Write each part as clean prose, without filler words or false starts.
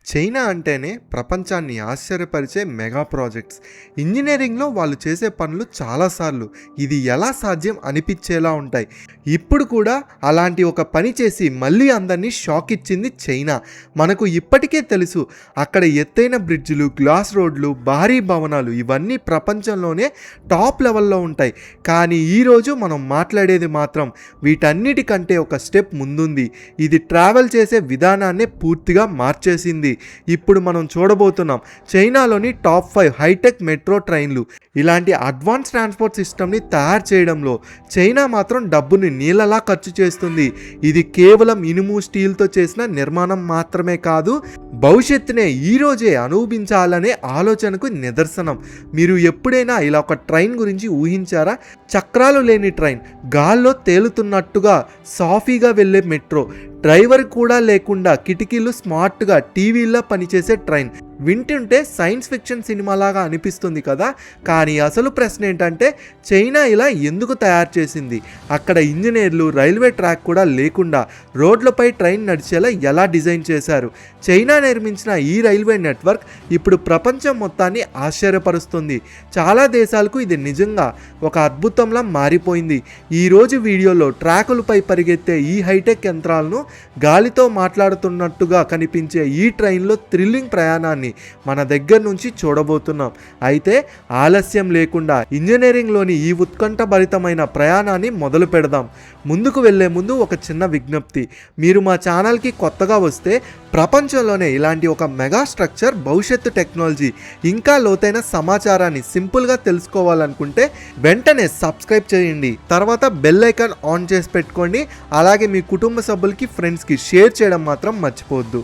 China అంటేనే ప్రపంచాన్ని ఆశ్చర్యపరిచే mega projects. ఇంజనీరింగ్లో వాళ్ళు చేసే పనులు చాలాసార్లు ఇది ఎలా సాధ్యం అనిపించేలా ఉంటాయి. ఇప్పుడు కూడా అలాంటి ఒక పని చేసి మళ్ళీ అందరినీ షాక్ ఇచ్చింది చైనా. మనకు ఇప్పటికే తెలుసు, అక్కడ ఎత్తైన బ్రిడ్జిలు, గ్లాస్ రోడ్లు, భారీ భవనాలు ఇవన్నీ ప్రపంచంలోనే టాప్ లెవెల్లో ఉంటాయి. కానీ ఈరోజు మనం మాట్లాడేది మాత్రం వీటన్నిటికంటే ఒక స్టెప్ ముందుంది. ఇది ట్రావెల్ చేసే విధానాన్నే పూర్తిగా మార్చేసింది. ఇప్పుడు మనం చూడబోతున్నాం చైనాలోని టాప్ 5 హైటెక్ మెట్రో ట్రైన్లు. ఇలాంటి అడ్వాన్స్ ట్రాన్స్పోర్ట్ సిస్టమ్ని తయారు చేయడంలో చైనా మాత్రం డబ్బుని నీళ్ళలా ఖర్చు చేస్తుంది. ఇది కేవలం ఇనుము, స్టీల్తో చేసిన నిర్మాణం మాత్రమే కాదు, భవిష్యత్తునే ఈరోజే అనుభవించాలనే ఆలోచనకు నిదర్శనం. మీరు ఎప్పుడైనా ఇలా ఒక ట్రైన్ గురించి ఊహించారా? చక్రాలు లేని ట్రైన్, గాల్లో తేలుతున్నట్టుగా సాఫీగా వెళ్ళే మెట్రో, డ్రైవర్ కూడా లేకుండా కిటికీలు స్మార్ట్గా టీవీల్లో పనిచేసే ట్రైన్. వింటుంటే సైన్స్ ఫిక్షన్ సినిమాలాగా అనిపిస్తుంది కదా. కానీ అసలు ప్రశ్న ఏంటంటే, చైనా ఇలా ఎందుకు తయారు చేసింది? అక్కడ ఇంజనీర్లు, రైల్వే ట్రాక్ కూడా లేకుండా రోడ్లపై ట్రైన్ నడిచేలా ఎలా డిజైన్ చేశారు? చైనా నిర్మించిన ఈ రైల్వే నెట్వర్క్ ఇప్పుడు ప్రపంచం మొత్తాన్ని ఆశ్చర్యపరుస్తుంది. చాలా దేశాలకు ఇది నిజంగా ఒక అద్భుతంలా మారిపోయింది. ఈరోజు వీడియోలో ట్రాకులపై పరిగెత్తే ఈ హైటెక్ యంత్రాలను, గాలితో మాట్లాడుతున్నట్టుగా కనిపించే ఈ ట్రైన్లో థ్రిల్లింగ్ ప్రయాణాన్ని మన దగ్గర నుంచి చూడబోతున్నాం. అయితే ఆలస్యం లేకుండా ఇంజనీరింగ్లోని ఈ ఉత్కంఠభరితమైన ప్రయాణాన్ని మొదలు పెడదాం. ముందుకు వెళ్లే ముందు ఒక చిన్న విజ్ఞప్తి. మీరు మా ఛానల్కి కొత్తగా వస్తే ప్రపంచంలోనే ఇలాంటి ఒక మెగా స్ట్రక్చర్, భవిష్యత్తు టెక్నాలజీ, ఇంకా లోతైన సమాచారాన్ని సింపుల్గా తెలుసుకోవాలనుకుంటే వెంటనే సబ్స్క్రైబ్ చేయండి. తర్వాత బెల్ ఐకాన్ ఆన్ చేసి పెట్టుకోండి. అలాగే మీ కుటుంబ సభ్యులకి, ఫ్రెండ్స్కి షేర్ చేయడం మాత్రం మర్చిపోవద్దు.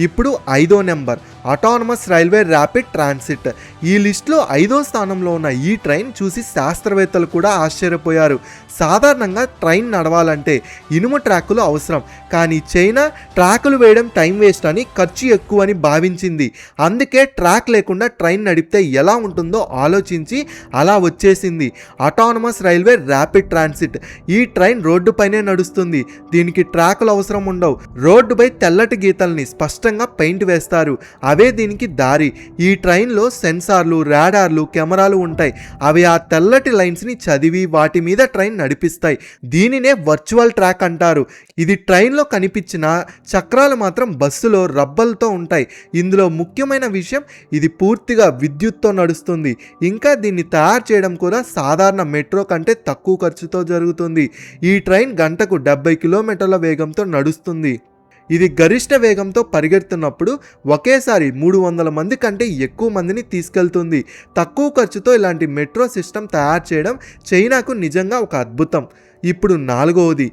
ఇప్పుడు 5వ number, autonomous railway rapid transit. ఈ లిస్టులో 5వ స్థానంలో ఉన్న ఈ ట్రైన్ చూసి శాస్త్రవేత్తలు కూడా ఆశ్చర్యపోయారు. సాధారణంగా ట్రైన్ నడవాలంటే ఇనుము ట్రాకులు అవసరం, కానీ చైనా ట్రాకులు వేయడం టైం వేస్ట్ అని, ఖర్చు ఎక్కువ అని భావించింది. అందుకే ట్రాక్ లేకుండా ట్రైన్ నడిపితే ఎలా ఉంటుందో ఆలోచించి అలా వచ్చేసింది ఆటోనమస్ రైల్వే ర్యాపిడ్ ట్రాన్సిట్. ఈ ట్రైన్ రోడ్డుపైనే నడుస్తుంది. దీనికి ట్రాకులు అవసరం ఉండవు. రోడ్డుపై తెల్లటి గీతల్ని స్పష్టంగా పెయింట్ వేస్తారు. అవే దీనికి దారి. ఈ ట్రైన్లో సెన్సార్లు, రాడార్లు, కెమెరాలు ఉంటాయి. అవి ఆ తెల్లటి లైన్స్ని చదివి వాటి మీద ట్రైన్ నడిపిస్తాయి. దీనినే వర్చువల్ ట్రాక్ అంటారు. ఇది ట్రైన్లో కనిపించిన చక్రాలు మాత్రం బస్సులో రబ్బర్లతో ఉంటాయి. ఇందులో ముఖ్యమైన విషయం, ఇది పూర్తిగా విద్యుత్తో నడుస్తుంది. ఇంకా దీన్ని తయారు చేయడం కూడా సాధారణ మెట్రో కంటే తక్కువ ఖర్చుతో జరుగుతుంది. ఈ ట్రైన్ గంటకు 70 కిలోమీటర్ల వేగంతో నడుస్తుంది. ఇది గరిష్ట వేగంతో పరిగెడుతున్నప్పుడు ఒకేసారి 300 మంది కంటే ఎక్కువ మందిని తీసుకెళ్తుంది. తక్కువ ఖర్చుతో ఇలాంటి మెట్రో సిస్టమ్ తయారు చేయడం చైనాకు నిజంగా ఒక అద్భుతం. ఇప్పుడు 4వది,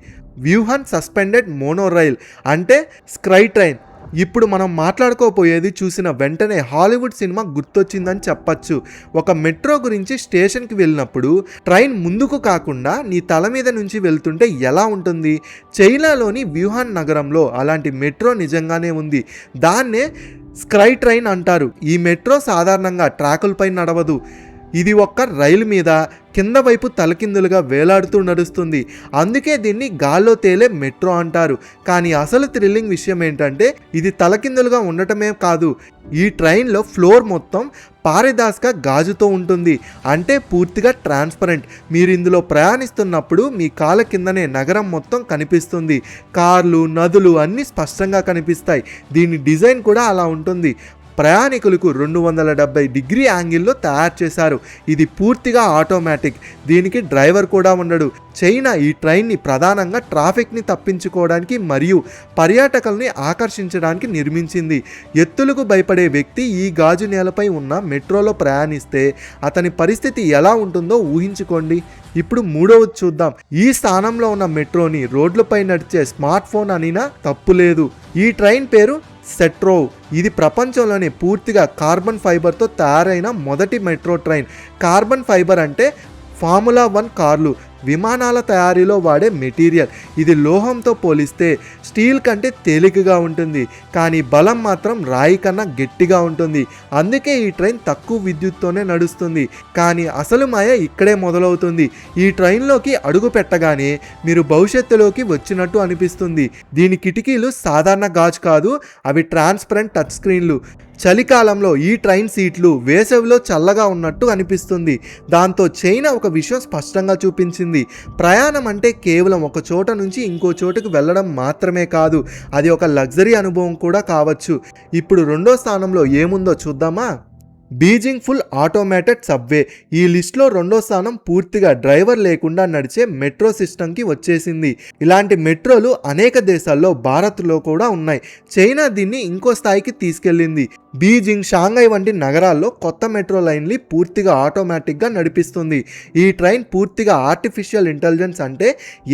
వ్యూహాన్ సస్పెండెడ్ మోనోరైల్ అంటే స్కై ట్రైన్. ఇప్పుడు మనం మాట్లాడుకోపోయేది చూసిన వెంటనే హాలీవుడ్ సినిమా గుర్తొచ్చిందని చెప్పచ్చు. ఒక మెట్రో గురించి స్టేషన్కి వెళ్ళినప్పుడు ట్రైన్ ముందుకు కాకుండా నీ తల మీద నుంచి వెళ్తుంటే ఎలా ఉంటుంది? చైనాలోని వ్యూహాన్ నగరంలో అలాంటి మెట్రో నిజంగానే ఉంది. దాన్నే స్కై ట్రైన్ అంటారు. ఈ మెట్రో సాధారణంగా ట్రాకులపై నడవదు. ఇది ఒక్క రైలు మీద కింద వైపు తలకిందులుగా వేలాడుతూ నడుస్తుంది. అందుకే దీన్ని గాల్లో తేలే మెట్రో అంటారు. కానీ అసలు థ్రిల్లింగ్ విషయం ఏంటంటే, ఇది తలకిందులుగా ఉండటమే కాదు, ఈ ట్రైన్లో ఫ్లోర్ మొత్తం పారదర్శక గాజుతో ఉంటుంది. అంటే పూర్తిగా ట్రాన్స్పరెంట్. మీరు ఇందులో ప్రయాణిస్తున్నప్పుడు మీ కాళ్ళ కిందనే నగరం మొత్తం కనిపిస్తుంది. కార్లు, నదులు అన్నీ స్పష్టంగా కనిపిస్తాయి. దీని డిజైన్ కూడా అలా ఉంటుంది. ప్రయాణికులకు 270 డిగ్రీ యాంగిల్లో తయారు చేశారు. ఇది పూర్తిగా ఆటోమేటిక్. దీనికి డ్రైవర్ కూడా ఉండడు. చైనా ఈ ట్రైన్ని ప్రధానంగా ట్రాఫిక్ని తప్పించుకోవడానికి మరియు పర్యాటకుల్ని ఆకర్షించడానికి నిర్మించింది. ఎత్తులకు భయపడే వ్యక్తి ఈ గాజు నేలపై ఉన్న మెట్రోలో ప్రయాణిస్తే అతని పరిస్థితి ఎలా ఉంటుందో ఊహించుకోండి. ఇప్పుడు 3వది చూద్దాం. ఈ స్థానంలో ఉన్న మెట్రోని రోడ్లపై నడిచే స్మార్ట్ ఫోన్ అనినా తప్పు లేదు. ఈ ట్రైన్ పేరు సెట్రోవ్. ఇది ప్రపంచంలోనే పూర్తిగా కార్బన్ ఫైబర్తో తయారైన మొదటి మెట్రో ట్రైన్. కార్బన్ ఫైబర్ అంటే ఫార్ములా 1 కార్లు, విమానాల తయారీలో వాడే మెటీరియల్. ఇది లోహంతో పోలిస్తే స్టీల్ కంటే తేలికగా ఉంటుంది, కానీ బలం మాత్రం రాయి కన్నా గట్టిగా ఉంటుంది. అందుకే ఈ ట్రైన్ తక్కువ విద్యుత్తోనే నడుస్తుంది. కానీ అసలు మాయ ఇక్కడే మొదలవుతుంది. ఈ ట్రైన్లోకి అడుగు పెట్టగానే మీరు భవిష్యత్తులోకి వచ్చినట్టు అనిపిస్తుంది. దీని కిటికీలు సాధారణ గాజు కాదు, అవి ట్రాన్స్పరెంట్ టచ్ స్క్రీన్లు. చలికాలంలో ఈ ట్రైన్ సీట్లు వేసవిలో చల్లగా ఉన్నట్టు అనిపిస్తుంది. దాంతో చైనా ఒక విషయం స్పష్టంగా చూపించింది. ప్రయాణం అంటే కేవలం ఒక చోట నుంచి ఇంకో చోటుకు వెళ్ళడం మాత్రమే కాదు, అది ఒక లగ్జరీ అనుభవం కూడా కావచ్చు. ఇప్పుడు రెండో స్థానంలో ఏముందో చూద్దామా? Beijing full automated subway. ఈ లిస్ట్లో రెండో స్థానం పూర్తిగా డ్రైవర్ లేకుండా నడిచే మెట్రో సిస్టమ్కి వచ్చేసింది. ఇలాంటి మెట్రోలు అనేక దేశాల్లో, భారత్లో కూడా ఉన్నాయి. చైనా దీన్ని ఇంకో స్థాయికి తీసుకెళ్ళింది. బీజింగ్, షాంఘై వంటి నగరాల్లో కొత్త మెట్రో లైన్లు పూర్తిగా ఆటోమేటిక్గా నడిపిస్తుంది. ఈ ట్రైన్ పూర్తిగా ఆర్టిఫిషియల్ ఇంటెలిజెన్స్ అంటే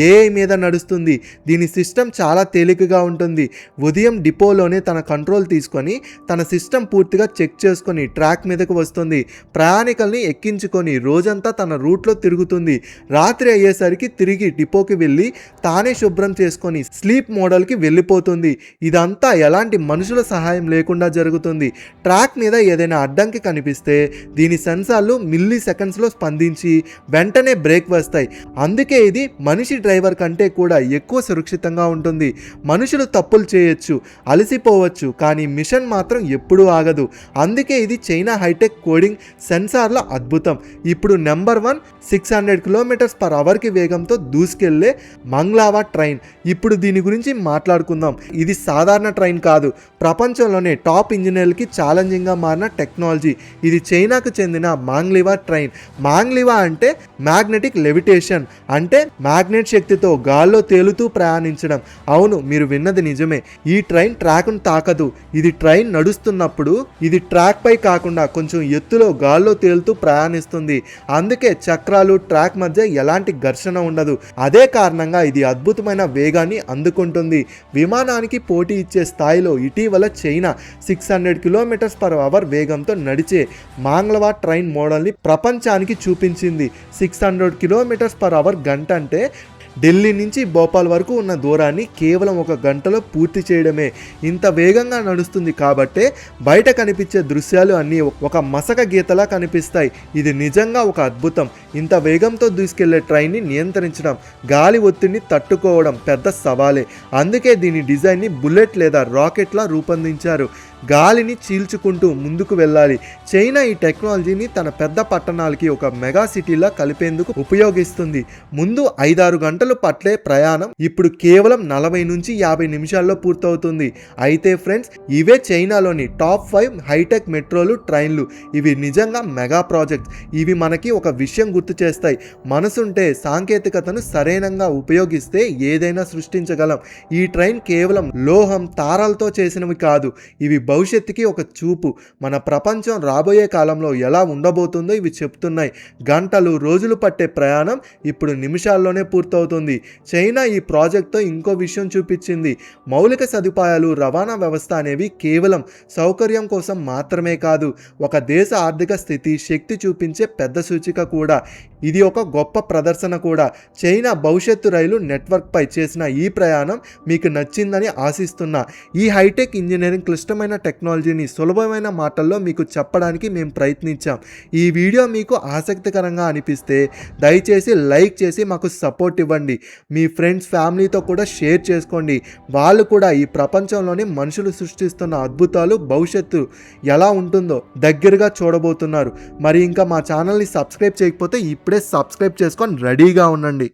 ఏఐ మీద నడుస్తుంది. దీని సిస్టమ్ చాలా తేలికగా ఉంటుంది. ఉదయం డిపోలోనే తన కంట్రోల్ తీసుకొని తన సిస్టమ్ పూర్తిగా చెక్ చేసుకొని ట్రాక్ మీదకు వస్తుంది. ప్రయాణికుల్ని ఎక్కించుకొని రోజంతా తన రూట్లో తిరుగుతుంది. రాత్రి అయ్యేసరికి తిరిగి డిపోకి వెళ్ళి తానే శుభ్రం చేసుకొని స్లీప్ మోడల్కి వెళ్ళిపోతుంది. ఇదంతా ఎలాంటి మనుషుల సహాయం లేకుండా జరుగుతుంది. ట్రాక్ మీద ఏదైనా అడ్డంకి కనిపిస్తే దీని సెన్సార్లు మిల్లీ సెకండ్స్లో స్పందించి వెంటనే బ్రేక్ వేస్తాయి. అందుకే ఇది మనిషి డ్రైవర్ కంటే కూడా ఎక్కువ సురక్షితంగా ఉంటుంది. మనుషులు తప్పులు చేయొచ్చు, అలసిపోవచ్చు, కానీ మిషన్ మాత్రం ఎప్పుడూ ఆగదు. అందుకే ఇది చైనా హైటెక్ కోడింగ్ సెన్సార్ల అద్భుతం. ఇప్పుడు నెంబర్ 1, 600 km/hకి వేగంతో దూసుకెళ్లే మంగ్లావా ట్రైన్. ఇప్పుడు దీని గురించి మాట్లాడుకుందాం. ఇది సాధారణ ట్రైన్ కాదు, ప్రపంచంలోనే టాప్ ఇంజనీర్లకి ఛాలెంజింగ్గా మారిన టెక్నాలజీ. ఇది చైనాకు చెందిన మాంగ్లివా ట్రైన్. మాంగ్లివా అంటే మ్యాగ్నెటిక్ లెవిటేషన్, అంటే మ్యాగ్నెట్ శక్తితో గాల్లో తేలుతూ ప్రయాణించడం. అవును, మీరు విన్నది నిజమే. ఈ ట్రైన్ ట్రాక్ను తాకదు. ఇది ట్రైన్ నడుస్తున్నప్పుడు ఇది ట్రాక్ పై కాకుండా కొంచెం ఎత్తులో గాల్లో తేలుతూ ప్రయాణిస్తుంది. అందుకే చక్రాలు, ట్రాక్ మధ్య ఎలాంటి ఘర్షణ ఉండదు. అదే కారణంగా ఇది అద్భుతమైన వేగాన్ని అందుకుంటుంది. విమానానికి పోటీ ఇచ్చే స్థాయిలో ఇటీవల చైనా 600 km/h వేగంతో నడిచే మాంగ్లవా ట్రైన్ మోడల్ని ప్రపంచానికి చూపించింది. 600 km/h గంట అంటే ఢిల్లీ నుంచి భోపాల్ వరకు ఉన్న దూరాన్ని కేవలం 1 గంటలో పూర్తి చేయడమే. ఇంత వేగంగా నడుస్తుంది కాబట్టే బయట కనిపించే దృశ్యాలు అన్నీ ఒక మసక గీతలా కనిపిస్తాయి. ఇది నిజంగా ఒక అద్భుతం. ఇంత వేగంతో దూసుకెళ్లే ట్రైన్ని నియంత్రించడం, గాలి ఒత్తిడిని తట్టుకోవడం పెద్ద సవాలే. అందుకే దీని డిజైన్ని బుల్లెట్ లేదా రాకెట్లా రూపొందించారు. గాలిని చీల్చుకుంటూ ముందుకు వెళ్ళాలి. చైనా ఈ టెక్నాలజీని తన పెద్ద పట్టణాలకి ఒక మెగా సిటీలా కలిపేందుకు ఉపయోగిస్తుంది. ముందు 5-6 గంటలు పట్టే ప్రయాణం ఇప్పుడు కేవలం 40 నుంచి 50 నిమిషాల్లో పూర్తవుతుంది. అయితే ఫ్రెండ్స్, ఇవే చైనాలోని టాప్ 5 హైటెక్ మెట్రోలు, ట్రైన్లు. ఇవి నిజంగా మెగా ప్రాజెక్ట్స్. ఇవి మనకి ఒక విషయం గుర్తు చేస్తాయి. మనసుంటే, సాంకేతికతను సరైనంగా ఉపయోగిస్తే ఏదైనా సృష్టించగలం. ఈ ట్రైన్ కేవలం లోహం, తారాలతో చేసినవి కాదు. ఇవి భవిష్యత్తుకి ఒక చూపు. మన ప్రపంచం రాబోయే కాలంలో ఎలా ఉండబోతుందో ఇవి చెప్తున్నాయి. గంటలు, రోజులు పట్టే ప్రయాణం ఇప్పుడు నిమిషాల్లోనే పూర్తవుతుంది. చైనా ఈ ప్రాజెక్ట్తో ఇంకో విషయం చూపించింది. మౌలిక సదుపాయాలు, రవాణా వ్యవస్థ అనేవి కేవలం సౌకర్యం కోసం మాత్రమే కాదు, ఒక దేశ ఆర్థిక స్థితి, శక్తి చూపించే పెద్ద సూచిక కూడా. ఇది ఒక గొప్ప ప్రదర్శన కూడా. చైనా భవిష్యత్తు రైలు నెట్వర్క్పై చేసిన ఈ ప్రయాణం మీకు నచ్చిందని ఆశిస్తున్నా. ఈ హైటెక్ ఇంజనీరింగ్ క్లిష్టమైన టెక్నాలజీని సులభమైన మాటల్లో మీకు చెప్పడానికి మేము ప్రయత్నించాం. ఈ వీడియో మీకు ఆసక్తికరంగా అనిపిస్తే దయచేసి లైక్ చేసి మాకు సపోర్ట్ ఇవ్వండి. మీ ఫ్రెండ్స్, ఫ్యామిలీతో కూడా షేర్ చేసుకోండి. వాళ్ళు కూడా ఈ ప్రపంచంలోని మనుషులు సృష్టిస్తున్న అద్భుతాలు, భవిష్యత్తు ఎలా ఉంటుందో దగ్గరగా చూడబోతున్నారు. మరి ఇంకా మా ఛానల్ని సబ్స్క్రైబ్ చేయకపోతే ఇప్పుడే సబ్స్క్రైబ్ చేసుకొని రెడీగా ఉండండి.